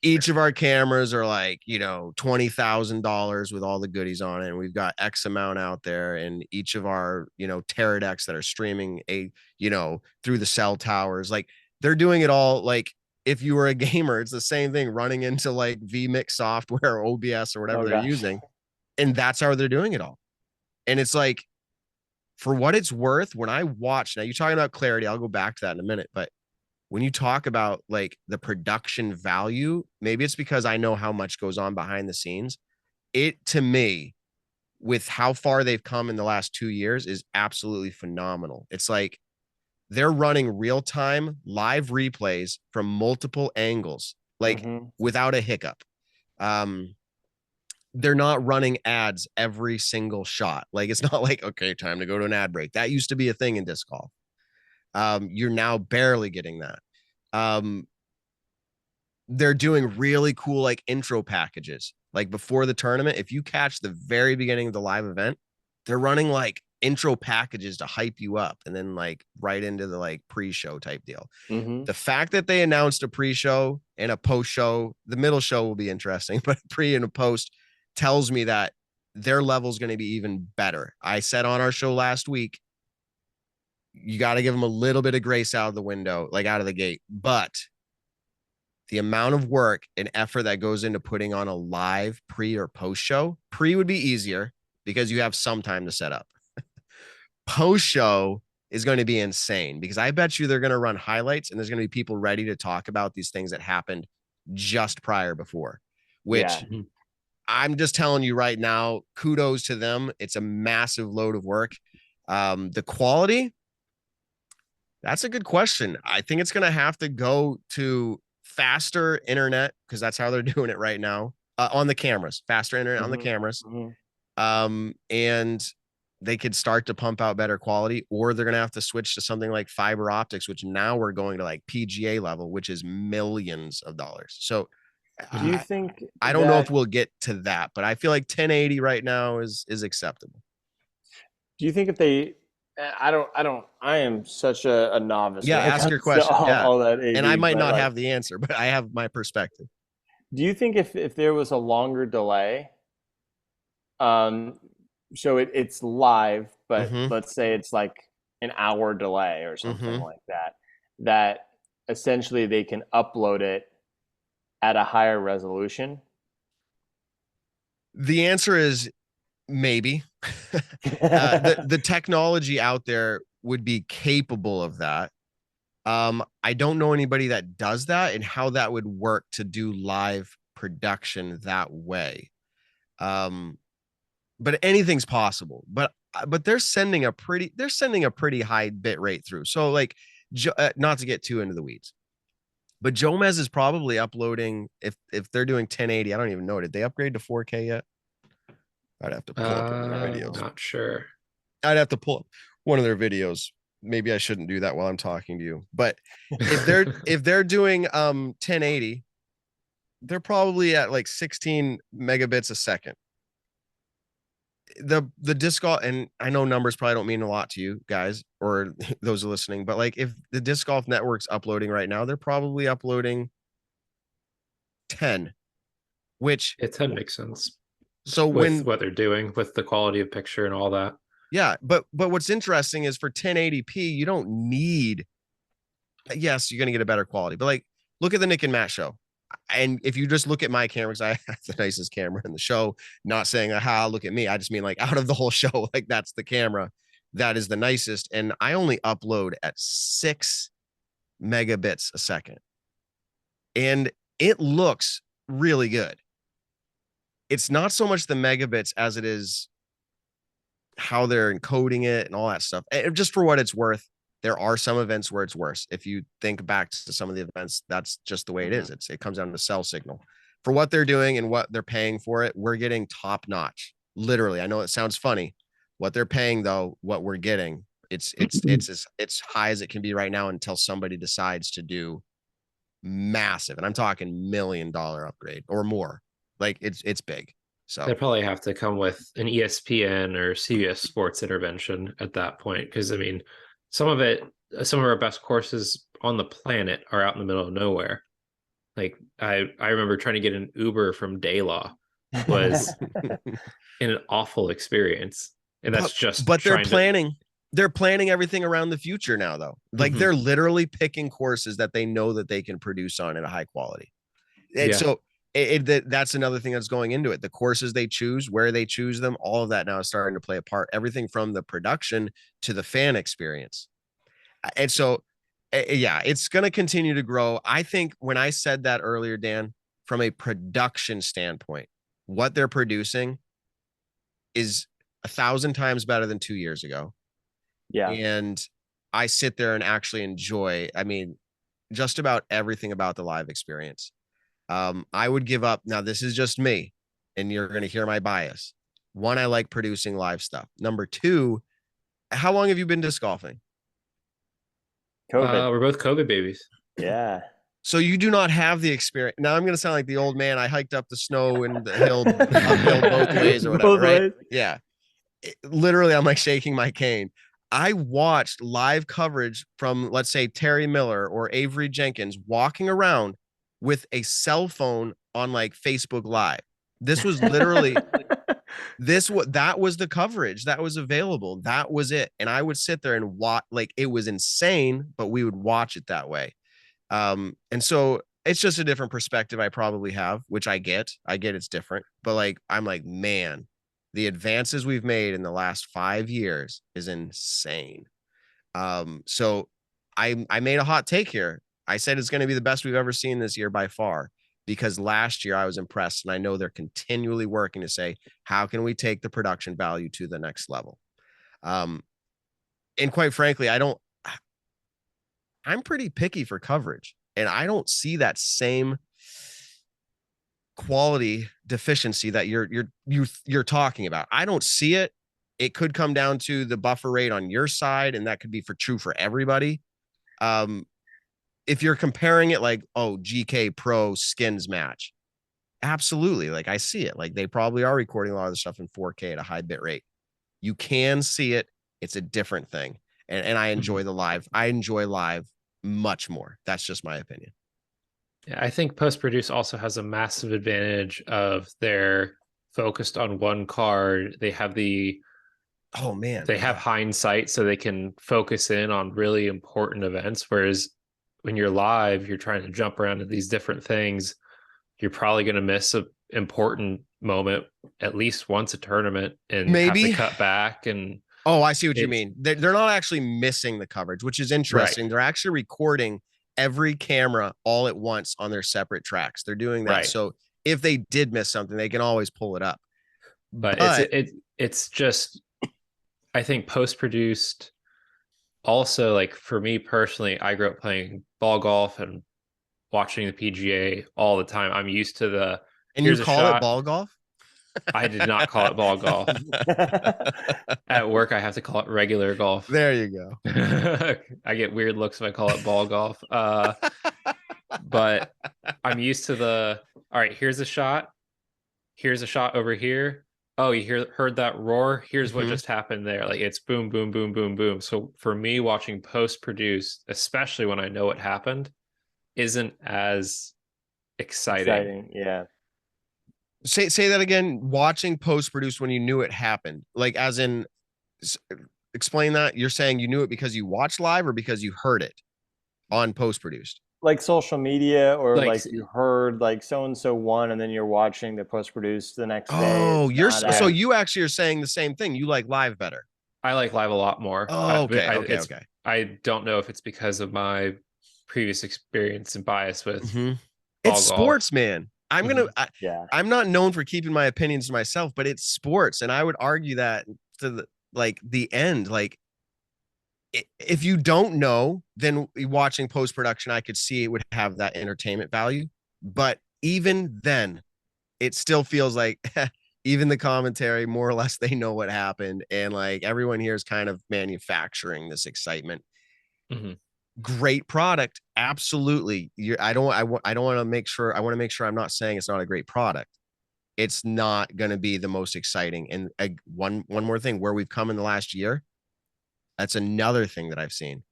each of our cameras are like, $20,000 with all the goodies on it. And we've got X amount out there. And each of our, Teradecks that are streaming through the cell towers, like, they're doing it all. Like, if you were a gamer, it's the same thing, running into like vMix software or OBS or whatever they're using. And that's how they're doing it all. And it's like, for what it's worth, when I watch, now you're talking about clarity, I'll go back to that in a minute, but when you talk about like the production value, maybe it's because I know how much goes on behind the scenes. It, to me, with how far they've come in the last 2 years, is absolutely phenomenal. It's like, they're running real-time live replays from multiple angles, like without a hiccup. They're not running ads every single shot. Like, it's not like, okay, time to go to an ad break. That used to be a thing in disc golf. You're now barely getting that. They're doing really cool like intro packages. Like before the tournament, if you catch the very beginning of the live event, they're running like intro packages to hype you up, and then like right into the like pre-show type deal. The fact that they announced a pre-show and a post-show, the middle show will be interesting, but pre and a post tells me that their level is going to be even better. I said on our show last week, you got to give them a little bit of grace out of the window, like out of the gate, but the amount of work and effort that goes into putting on a live pre or post show, pre would be easier because you have some time to set up. Post show is going to be insane because I bet you they're going to run highlights and there's going to be people ready to talk about these things that happened just prior before, which I'm just telling you right now, kudos to them. It's a massive load of work. The quality, that's a good question. I think it's going to have to go to faster internet because that's how they're doing it right now on the cameras, faster internet on the cameras. And they could start to pump out better quality, or they're going to have to switch to something like fiber optics, which now we're going to like PGA level, which is millions of dollars. So do you think I don't know if we'll get to that, but I feel like 1080 right now is acceptable. Do you think if they, I am such a novice. Yeah, ask your question. All that AV, and I might not have the answer, but I have my perspective. Do you think if there was a longer delay, so it's live, but let's say it's like an hour delay or something like that, that essentially they can upload it at a higher resolution? The answer is maybe. The technology out there would be capable of that. I don't know anybody that does that and how that would work to do live production that way. But anything's possible. But they're sending a pretty high bit rate through. So like, not to get too into the weeds, but Jomez is probably uploading, if they're doing 1080, I don't even know. Did they upgrade to 4K yet? I'd have to pull up one of their videos. Not sure. I'd have to pull up one of their videos. Maybe I shouldn't do that while I'm talking to you. But if they're doing 1080, they're probably at like 16 megabits a second. The disc golf, and I know numbers probably don't mean a lot to you guys or those listening, but like if the disc golf network's uploading right now, they're probably uploading 10, which 10 makes sense. So with what they're doing with the quality of picture and all that. Yeah, but what's interesting is for 1080p, you don't need, yes, you're going to get a better quality, but like look at the Nick and Matt show. And if you just look at my cameras, I have the nicest camera in the show, not saying, aha, look at me. I just mean like out of the whole show, like that's the camera that is the nicest. And I only upload at 6 megabits a second. And it looks really good. It's not so much the megabits as it is how they're encoding it and all that stuff. And just for what it's worth, there are some events where it's worse. If you think back to some of the events, that's just the way it is. It comes down to cell signal. For what they're doing and what they're paying for it, we're getting top notch. Literally, I know it sounds funny. What they're paying, though, what we're getting, it's as high as it can be right now until somebody decides to do massive, and I'm talking $1 million upgrade or more. Like it's big. So they probably have to come with an ESPN or CBS Sports intervention at that point, because I mean, some of our best courses on the planet are out in the middle of nowhere. Like I remember trying to get an Uber from Daylaw was an awful experience, and that's but they're planning everything around the future now, though. Like they're literally picking courses that they know that they can produce on at a high quality. And so that's another thing that's going into it. The courses they choose, where they choose them, all of that now is starting to play a part. Everything from the production to the fan experience. And so, yeah, it's going to continue to grow. I think when I said that earlier, Dan, from a production standpoint, what they're producing is 1,000 times better than 2 years ago. Yeah. And I sit there and actually enjoy, I mean, just about everything about the live experience. I would give up. Now, this is just me, and you're going to hear my bias. One, I like producing live stuff. Number two, how long have you been disc golfing? COVID. We're both COVID babies. Yeah. So you do not have the experience. Now I'm going to sound like the old man. I hiked up the snow and the hill uphill both ways or whatever, Both right? ways. Yeah. Literally, I'm like shaking my cane. I watched live coverage from, let's say, Terry Miller or Avery Jenkins walking around with a cell phone on like Facebook Live. This was literally that was the coverage that was available. That was it. And I would sit there and watch, like, it was insane, but we would watch it that way. And so it's just a different perspective I probably have, which I get it's different, but like, I'm like, man, the advances we've made in the last 5 years is insane. So I made a hot take here. I said it's going to be the best we've ever seen this year by far, because last year I was impressed, and I know they're continually working to say, how can we take the production value to the next level? And quite frankly, I'm pretty picky for coverage, and I don't see that same quality deficiency that you're talking about. I don't see it. It could come down to the buffer rate on your side, and that could be true for everybody. If you're comparing it like, oh, GK Pro skins match, absolutely. Like, I see it. Like, they probably are recording a lot of the stuff in 4K at a high bit rate. You can see it. It's a different thing. And I enjoy the live. I enjoy live much more. That's just my opinion. Yeah, I think post-produce also has a massive advantage of they're focused on one card. They have they have hindsight, so they can focus in on really important events. Whereas when you're live, you're trying to jump around to these different things. You're probably going to miss an important moment at least once a tournament and maybe have to cut back. And oh, I see what you mean. They're not actually missing the coverage, which is interesting. Right. They're actually recording every camera all at once on their separate tracks. They're doing that. Right. So if they did miss something, they can always pull it up. But it's just, I think post-produced also, like, for me personally, I grew up playing ball golf and watching the PGA all the time. I'm used to the and you call it ball golf. I did not call it ball golf. At work, I have to call it regular golf. There you go. I get weird looks if I call it ball golf. But I'm used to all right, here's a shot. Here's a shot over here. Oh, you heard that roar? Here's what just happened there. Like, it's boom, boom, boom, boom, boom. So for me, watching post-produce, especially when I know what happened, isn't as exciting. Yeah. Say that again. Watching post-produce when you knew it happened, like, as in, explain that. You're saying you knew it because you watched live or because you heard it on post-produced? Like social media, or like you heard like so-and-so won, and then you're watching the post-produced the next day. Oh, so you actually are saying the same thing. You like live better. I like live a lot more. Oh, okay. Okay. I don't know if it's because of my previous experience and bias with it's sports, man. I'm not known for keeping my opinions to myself, but it's sports. And I would argue that to the end, like, if you don't know, then watching post-production, I could see it would have that entertainment value. But even then, it still feels like even the commentary, more or less, they know what happened. And like, everyone here is kind of manufacturing this excitement. Great product. Absolutely. I want to make sure I'm not saying it's not a great product. It's not going to be the most exciting. And one more thing, where we've come in the last year, that's another thing that I've seen.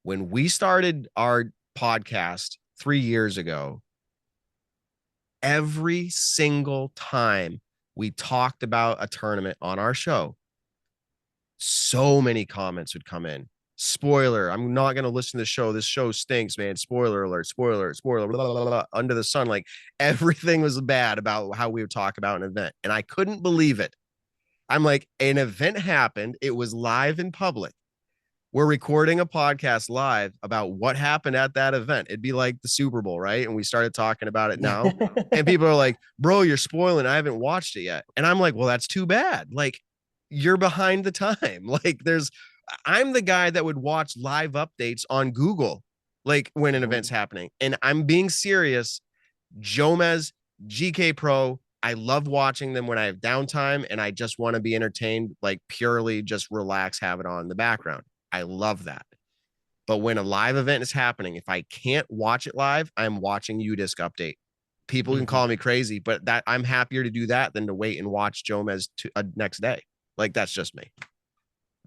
When we started our podcast 3 years ago, every single time we talked about a tournament on our show, so many comments would come in. Spoiler, I'm not going to listen to the show. This show stinks, man. Spoiler alert, spoiler, blah, blah, blah, blah, under the sun. Like, everything was bad about how we would talk about an event. And I couldn't believe it. I'm like, an event happened. It was live in public. We're recording a podcast live about what happened at that event. It'd be like the Super Bowl, right? And we started talking about it now. And people are like, bro, you're spoiling. I haven't watched it yet. And I'm like, well, that's too bad. Like, you're behind the time. Like, I'm the guy that would watch live updates on Google, like when an event's happening. And I'm being serious. Jomez, GK Pro, I love watching them when I have downtime and I just want to be entertained, like purely just relax, have it on in the background. I love that. But when a live event is happening, if I can't watch it live, I'm watching UDisc update. People can call me crazy, but that I'm happier to do that than to wait and watch Jomez next day. Like, that's just me.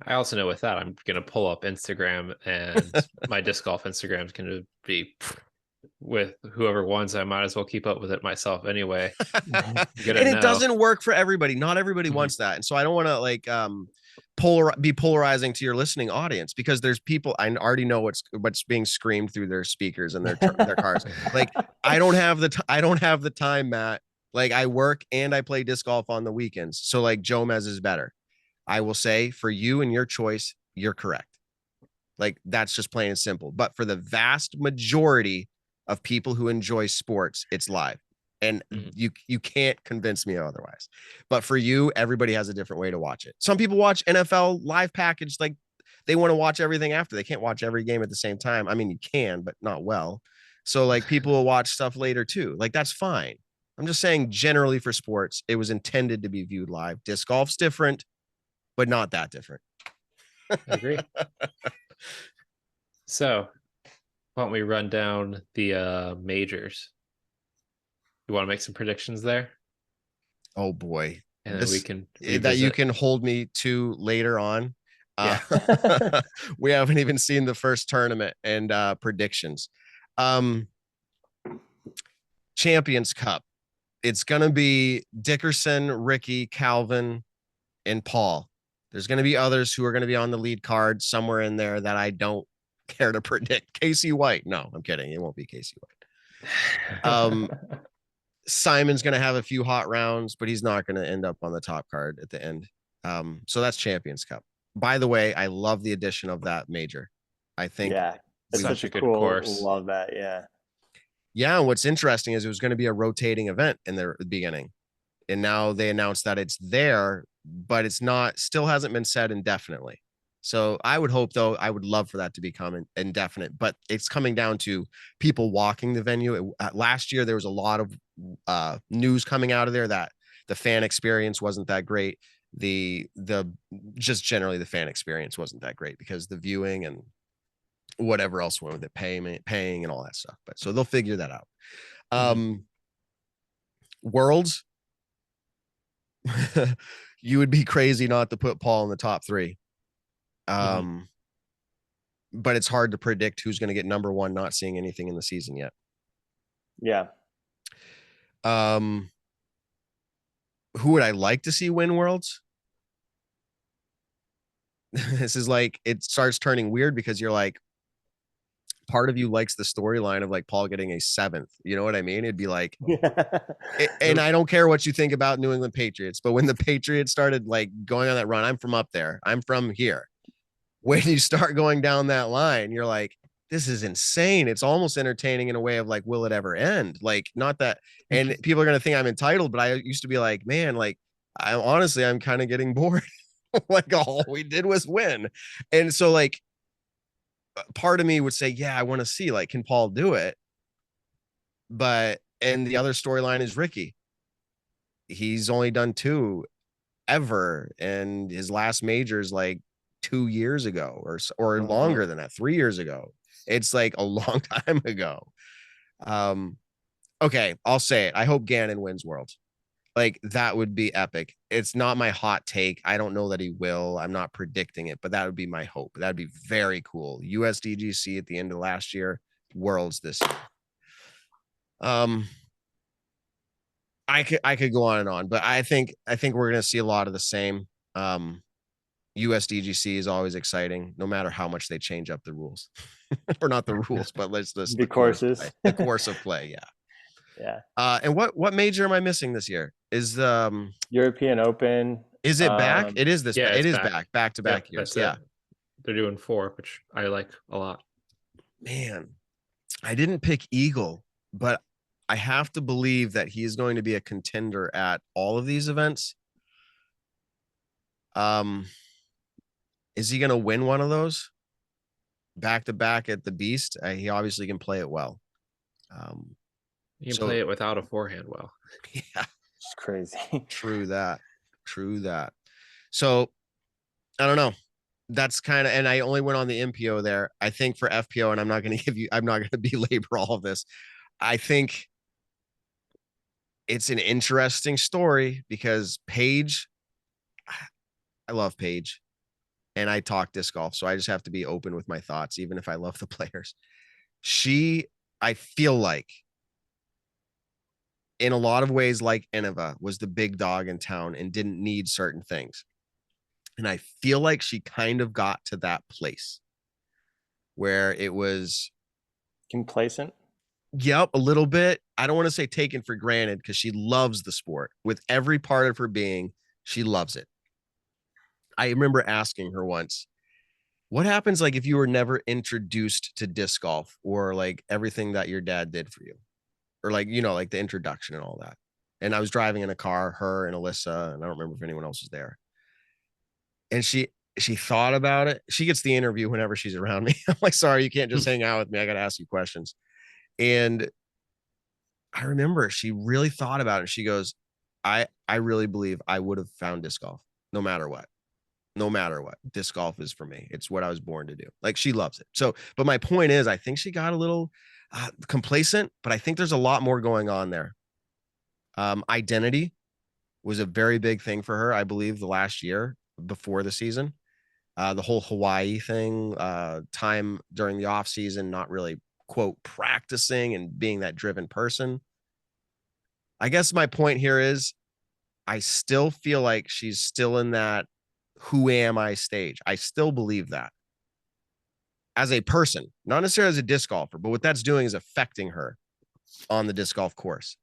I also know with that, I'm going to pull up Instagram, and my disc golf Instagram is going to be with whoever wins. I might as well keep up with it myself anyway. And it doesn't work for everybody. Not everybody wants that. And so I don't want to like be polarizing to your listening audience, because there's people I already know what's being screamed through their speakers and their cars. Like, I don't have the time, Matt. Like, I work and I play disc golf on the weekends. So like Jomez is better. I will say, for you and your choice, you're correct. Like, that's just plain and simple. But for the vast majority of people who enjoy sports, it's live. And you can't convince me otherwise. But for you, everybody has a different way to watch it. Some people watch NFL live package, like they want to watch everything after. They can't watch every game at the same time. I mean, you can, but not well. So like people will watch stuff later too. Like, that's fine. I'm just saying, generally for sports, it was intended to be viewed live. Disc golf's different, but not that different. I agree. So why don't we run down the majors? You want to make some predictions there? Oh boy. And then we can that you can hold me to later on. Yeah. We haven't even seen the first tournament and predictions. Champions Cup. It's gonna be Dickerson, Ricky, Calvin, and Paul. There's gonna be others who are gonna be on the lead card somewhere in there that I don't care to predict. Casey White. No, I'm kidding. It won't be Casey White. Simon's going to have a few hot rounds, but he's not going to end up on the top card at the end. So that's Champions Cup. By the way, I love the addition of that major. I think it's such a good cool course. Love that. Yeah. And what's interesting is it was going to be a rotating event in the beginning, and now they announced that it's there, but it's not, still hasn't been said indefinitely. So I would hope, though, I would love for that to become indefinite, but it's coming down to people walking the venue. Last year, there was a lot of news coming out of there that the fan experience wasn't that great. Just generally the fan experience wasn't that great because the viewing and whatever else went with it, paying and all that stuff. But so they'll figure that out. Worlds, you would be crazy not to put Paul in the top 3. But it's hard to predict who's going to get number 1, not seeing anything in the season yet. Yeah. Who would I like to see win Worlds? This is like, it starts turning weird because you're like, part of you likes the storyline of like Paul getting a 7th. You know what I mean? It'd be like, and I don't care what you think about New England Patriots, but when the Patriots started like going on that run, I'm from up there. I'm from here. When you start going down that line, you're like, this is insane. It's almost entertaining in a way of like, will it ever end? Like, not that, and people are going to think I'm entitled, but I used to be like, man, like, I'm kind of getting bored. Like, all we did was win. And so like, part of me would say, yeah, I want to see, like, can Paul do it? But, and the other storyline is Ricky. He's only done 2 ever. And his last major is like 2 years ago or longer than that, 3 years ago. It's like a long time ago. Okay, I'll say it. I hope Gannon wins Worlds. Like, that would be epic. It's not my hot take. I don't know that he will. I'm not predicting it, but that would be my hope. That'd be very cool. USDGC at the end of last year, Worlds this year. I could go on and on, but I think we're gonna see a lot of the same. USDGC is always exciting, no matter how much they change up the rules, or not the rules, but the courses, the course of play. Yeah. And what major am I missing this year? Is the European Open? Is it back? It is this. Yeah, it is back to back years. Yeah, they're doing 4, which I like a lot. Man, I didn't pick Eagle, but I have to believe that he is going to be a contender at all of these events. Is he going to win one of those back to back at the Beast? He obviously can play it well. You can play it without a forehand well. Yeah, it's crazy. True that. So I don't know. That's kind of, and I only went on the MPO there. I think for FPO, and I'm not going to belabor all of this. I think it's an interesting story because Paige, I love Paige, and I talk disc golf, so I just have to be open with my thoughts, even if I love the players. I feel like, in a lot of ways, like Innova, was the big dog in town and didn't need certain things. And I feel like she kind of got to that place where it was complacent. Yep, a little bit. I don't want to say taken for granted because she loves the sport with every part of her being. She loves it. I remember asking her once, what happens like if you were never introduced to disc golf or like everything that your dad did for you, or like, like the introduction and all that. And I was driving in a car, her and Alyssa, and I don't remember if anyone else was there. And she thought about it. She gets the interview whenever she's around me. I'm like, sorry, you can't just hang out with me. I got to ask you questions. And I remember she really thought about it. She goes, I really believe I would have found disc golf no matter what. No matter what. Disc golf is for me. It's what I was born to do. Like, she loves it. So, but my point is, I think she got a little complacent, but I think there's a lot more going on there. Identity was a very big thing for her, I believe, the last year before the season. The whole Hawaii thing, time during the off season, not really, quote, practicing and being that driven person. I guess my point here is I still feel like she's still in that who am I stage. I still believe that as a person, not necessarily as a disc golfer, but what that's doing is affecting her on the disc golf course.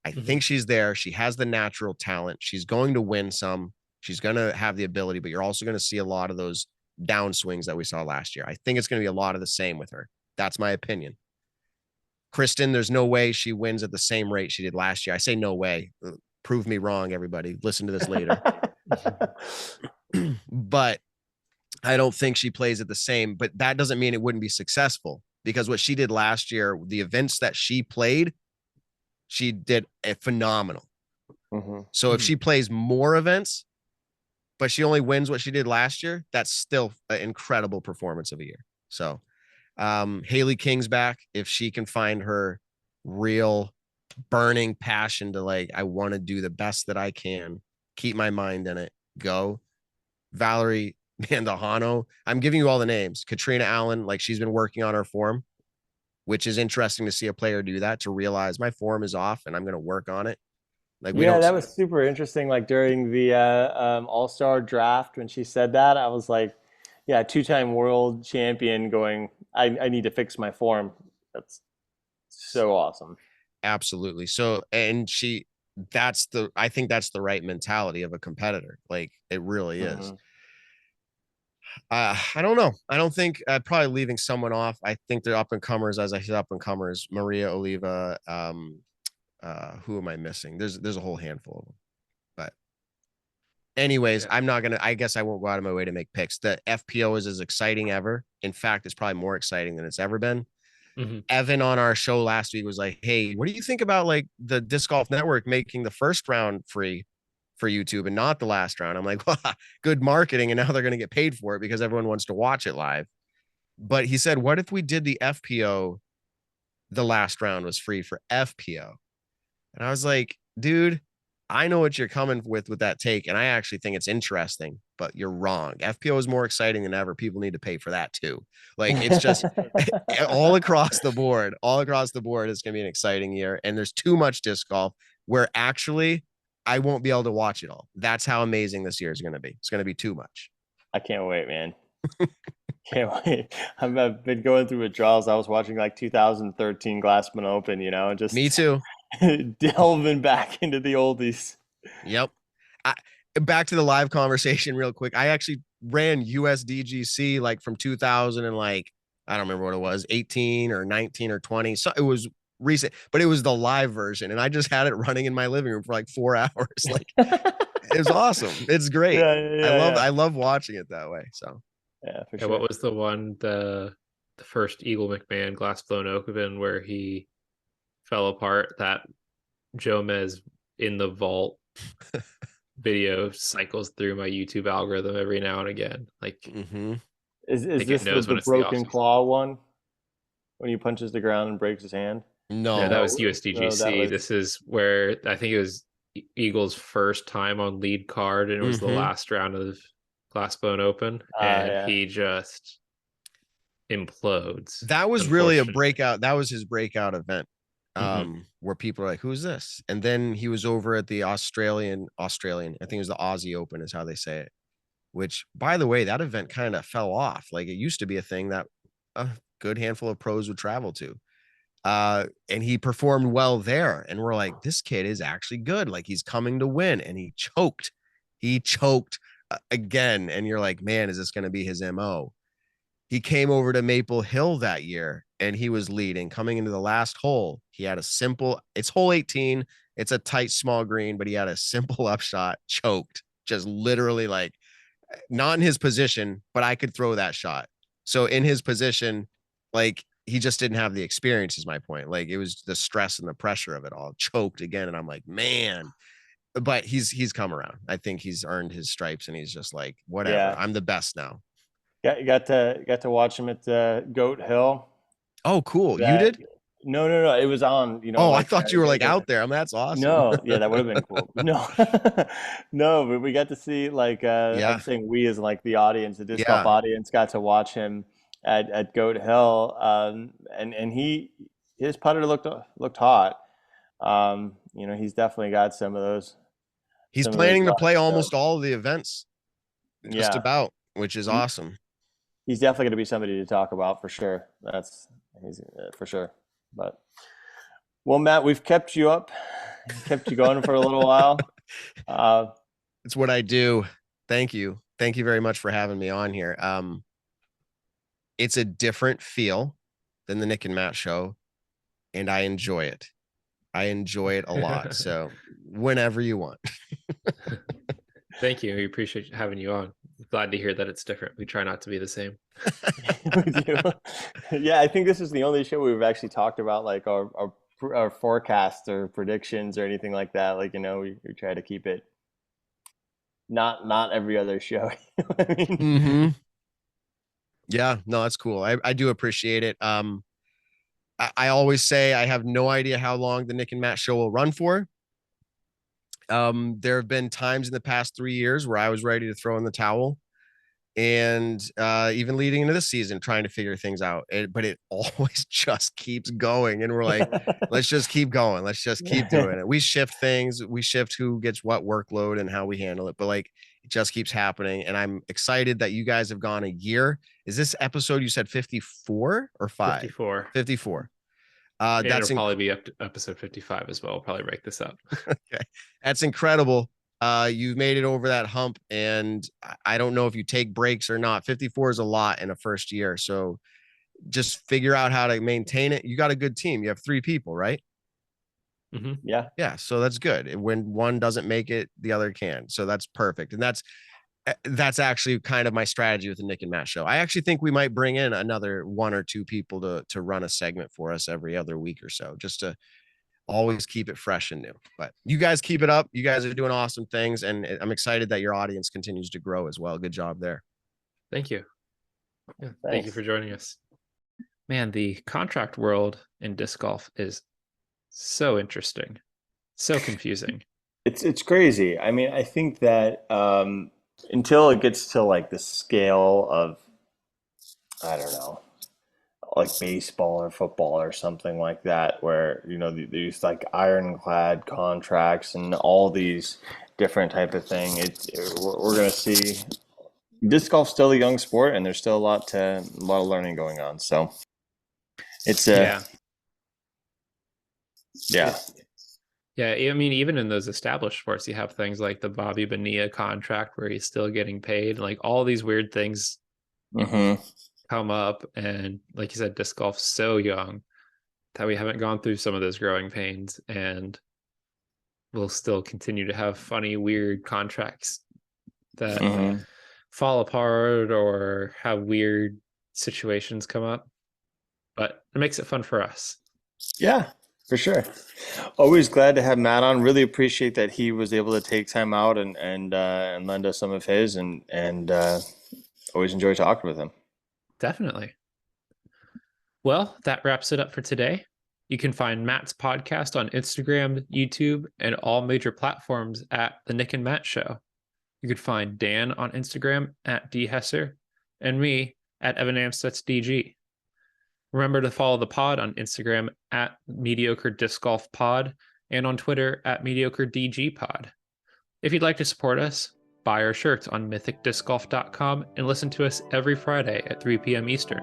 I think she's there. She has the natural talent. She's going to win some. She's going to have the ability, but you're also going to see a lot of those downswings that we saw last year. I think it's going to be a lot of the same with her. That's my opinion. Kristen, there's no way she wins at the same rate she did last year. I say no way. Prove me wrong, everybody. Listen to this later. But I don't think she plays at the same, but that doesn't mean it wouldn't be successful, because what she did last year, the events that she played, she did a phenomenal. So if she plays more events, but she only wins what she did last year, that's still an incredible performance of a year. So Haley King's back. If she can find her real burning passion to like, I want to do the best that I can, keep my mind in it, go. Valerie Mandahano, I'm giving you all the names. Katrina Allen, like, she's been working on her form, which is interesting to see a player do that, to realize my form is off and I'm going to work on it. Like, that was super interesting. Like during the All-Star draft, when she said that, I was like, yeah, two-time world champion going, I need to fix my form. That's so awesome. Absolutely. So, and I think that's the right mentality of a competitor. Like, it really is. I don't know. I don't think probably leaving someone off. I think they're up and comers, as I said, up and comers. Maria Oliva. Who am I missing? There's a whole handful of them. But anyways, I guess I won't go out of my way to make picks. The FPO is as exciting ever. In fact, it's probably more exciting than it's ever been. Evan on our show last week was like, hey, what do you think about like the Disc Golf Network making the first round free for YouTube and not the last round? I'm like, well, good marketing. And now they're going to get paid for it because everyone wants to watch it live. But he said, what if we did the FPO? The last round was free for FPO. And I was like, dude, I know what you're coming with that take. And I actually think it's interesting, but you're wrong. FPO is more exciting than ever. People need to pay for that too. Like, it's just all across the board. All across the board, it's going to be an exciting year. And there's too much disc golf where actually I won't be able to watch it all. That's how amazing this year is going to be. It's going to be too much. I can't wait, man. Can't wait. I've been going through withdrawals. I was watching like 2013 Glassman Open, just me too. Delving back into the oldies. Yep. Back to the live conversation real quick. I actually ran USDGC like from 2000 and like, I don't remember what it was, 18 or 19 or 20. So it was recent, but it was the live version. And I just had it running in my living room for like 4 hours. Like, It's awesome. It's great. Yeah. I love watching it that way. So Yeah, for Yeah, sure. what was the one, the first Eagle McMahon glass blown open where he fell apart? That Jomez in the vault video cycles through my YouTube algorithm every now and again. Like, Is I think it this knows the when it's the broken off. claw one? When he punches the ground and breaks his hand? No, that was no, No, that USDGC. was This is where I think it was Eagles' first time on lead card, and it was the last round of Glassbone Open, and yeah. he just implodes. that was really a Unfortunately. breakout. That was his breakout event. Where people are like, who's this? And then he was over at the Australian, I think it was the Aussie Open is how they say it, which by the way, that event kind of fell off. Like it used to be a thing that a good handful of pros would travel to. And he performed well there. And we're like, this kid is actually good. Like he's coming to win. And he choked. Again. And you're like, man, is this going to be his MO? He came over to Maple Hill that year and he was leading coming into the last hole. He had it's hole 18. It's a tight, small green, but he had a simple upshot, choked, just literally like not in his position, but I could throw that shot. So in his position, like he just didn't have the experience is my point. Like it was the stress and the pressure of it all, choked again. And I'm like, man, but he's come around. I think he's earned his stripes and he's just like, whatever, I'm the best now. Got to watch him at Goat Hill. Oh, cool. You did? No. It was on, Oh, I thought you were like out there. I mean, that's awesome. No, yeah, that would have been cool. No, no, but we got to see like I'm saying we as like the audience, the disc golf audience, got to watch him at Goat Hill, and his putter looked hot. He's definitely got some of those. He's planning to play almost all of the events, just Yeah, about, which is awesome. He's definitely going to be somebody to talk about for sure. He's for sure. But well, Matt, we've kept you going for a little while. It's what I do. Thank you very much for having me on here. It's a different feel than the Nick and Matt show, and I enjoy it. I enjoy it a lot. So whenever you want. Thank you. We appreciate having you on. Glad to hear that it's different. We try not to be the same. We do. Yeah, I think this is the only show we've actually talked about like our forecasts or predictions or anything like that. Like, we try to keep it not every other show. You know what I mean? Yeah, no, that's cool. I do appreciate it. I always say I have no idea how long the Nick and Matt show will run for. There have been times in the past 3 years where I was ready to throw in the towel, and even leading into this season, trying to figure things out. But it always just keeps going, and we're like, let's just keep going. Let's just keep doing it. We shift things. We shift who gets what workload and how we handle it. But like, it just keeps happening, and I'm excited that you guys have gone a year. Is this episode you said 54 or 5? 54. 54. It'll probably be up to episode 55 as well. We'll probably break this up. Okay, that's incredible. You've made it over that hump, and I don't know if you take breaks or not. 54 is a lot in a first year, so just figure out how to maintain it. You got a good team. You have 3 people, right? Yeah, so that's good. When one doesn't make it, the other can. So that's perfect, and that's actually kind of my strategy with the Nick and Matt show. I actually think we might bring in another 1 or 2 people to run a segment for us every other week or so, just to always keep it fresh and new. But you guys keep it up. You guys are doing awesome things, and I'm excited that your audience continues to grow as well. Good job there. Thank you. Yeah, thank you for joining us. Man, the contract world in disc golf is so interesting, so confusing. It's crazy. I mean, I think that until it gets to like the scale of, I don't know, like baseball or football or something like that, where these like ironclad contracts and all these different type of thing. We're gonna see disc golf still a young sport, and there's still a lot of learning going on. So it's yeah. I mean, even in those established sports, you have things like the Bobby Bonilla contract where he's still getting paid. Like all these weird things come up, and like you said, disc golf's so young that we haven't gone through some of those growing pains. And we'll still continue to have funny, weird contracts that Mhm. fall apart or have weird situations come up. But it makes it fun for us. Yeah, for sure. Always glad to have Matt on. Really appreciate that he was able to take time out and lend us some of his, and always enjoy talking with him. Definitely. Well, that wraps it up for today. You can find Matt's podcast on Instagram, YouTube, and all major platforms at The Nick and Matt Show. You could find Dan on Instagram at dhesser and me at evanamstetsdg. Remember to follow the pod on Instagram at Mediocre Disc Golf Pod and on Twitter at Mediocre DG Pod. If you'd like to support us, buy our shirts on mythicdiscgolf.com and listen to us every Friday at 3 p.m. Eastern.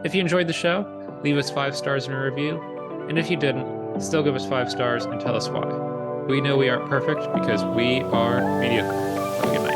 If you enjoyed the show, leave us 5 stars in a review. And if you didn't, still give us 5 stars and tell us why. We know we aren't perfect because we are mediocre. Have a good night.